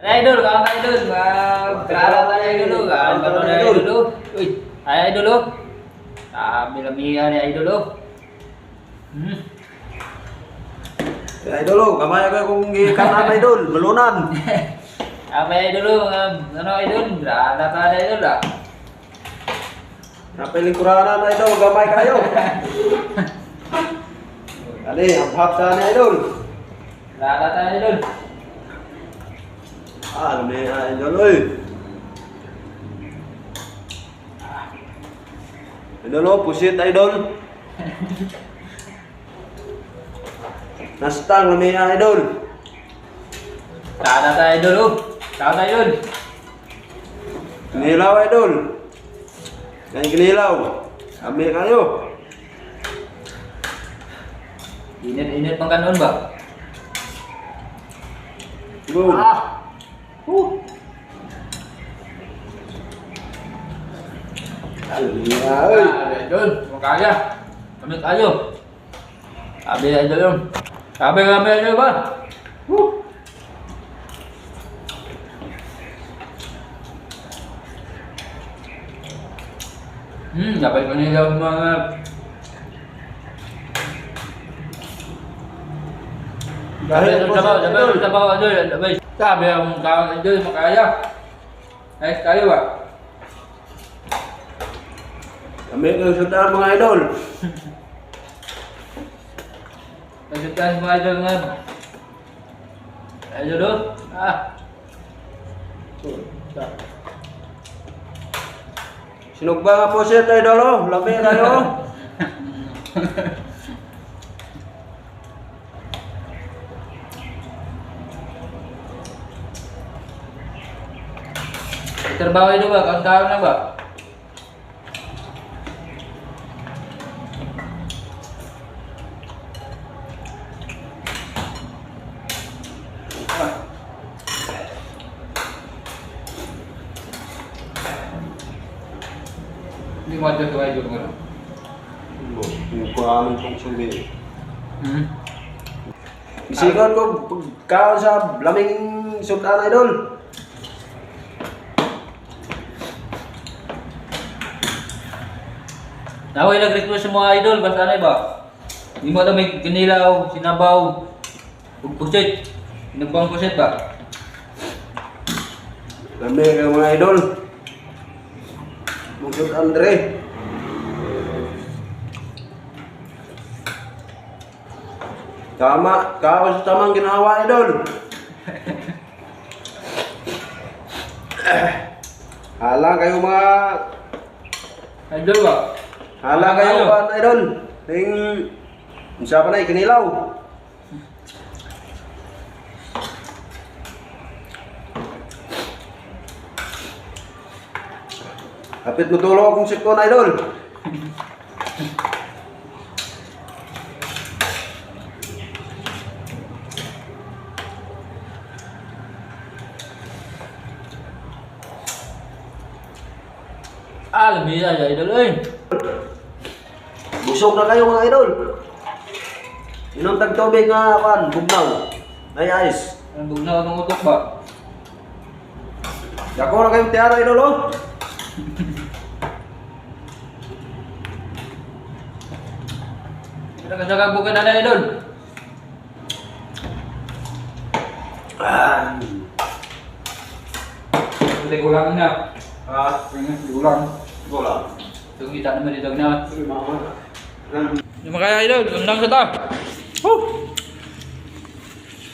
Idol, kawan idol, kenalan tanya dulu kan, kalau ada dulu, wih, ayo dulu, ambil mian ya dulu. Idol lo, kamay ako kung kanan idol, melunan. Apa ya dulu, ano idol, berada tanya idol dah. Napay lingkuranan idol, gamay kayo. Ali, hap-hap sana idol. Berada tanya idol. Ano na idol oy. Idol oh, pusit idol. Nastang kami idol. Berada tanya dulu, kawan idol. Kinilaw idol. Kain kinilaw. Kami kayo. Init makan nun ba? Go. Aliya oy. Idol, makanya, kami kayo. Sabi idol yun. Sabi kami idol ba? Dapat kanila mga sabi ang kawan idol makaya. Eh kayo ba? Kami kayo sudan mga idol. Pagkatapos mga idol nga. Idol do. Sinugba nga po siya idol oh. Labi kayo. Terbawa itu ba? Kawan-kawan na ba? Hindi mo adyo sa idol mo. Yung kuhaman kong sumbi. Isikan ko pagkaon sa laming sudan idol. Naway nag-request sa mga idol, basta ano ba? Hindi mo ito may kinilaw, sinabaw, pusit. Pinagbawang pusit ba? Kami kayo mga idol. Magsud Andre. Tama, kawas sa tamang ginawa idol. Hala kayo mga Idol ba? hala kayo mga idol. Ting unsa pa na kinilaw. Hapit mo tulo akong sikon idol. Lebih aja idol Busog na kayo mga idol. Inom tag tubig nga kan, bugnaw. Ay ice. Ang bugnaw ng utok ba? Dako na kayong tiara idol oh. Kita kejaga bukan ada idol. Boleh ulang na. Diulang. Bola. Ito kita naman dito na. Mama. Yung mga idol, undang sa ta.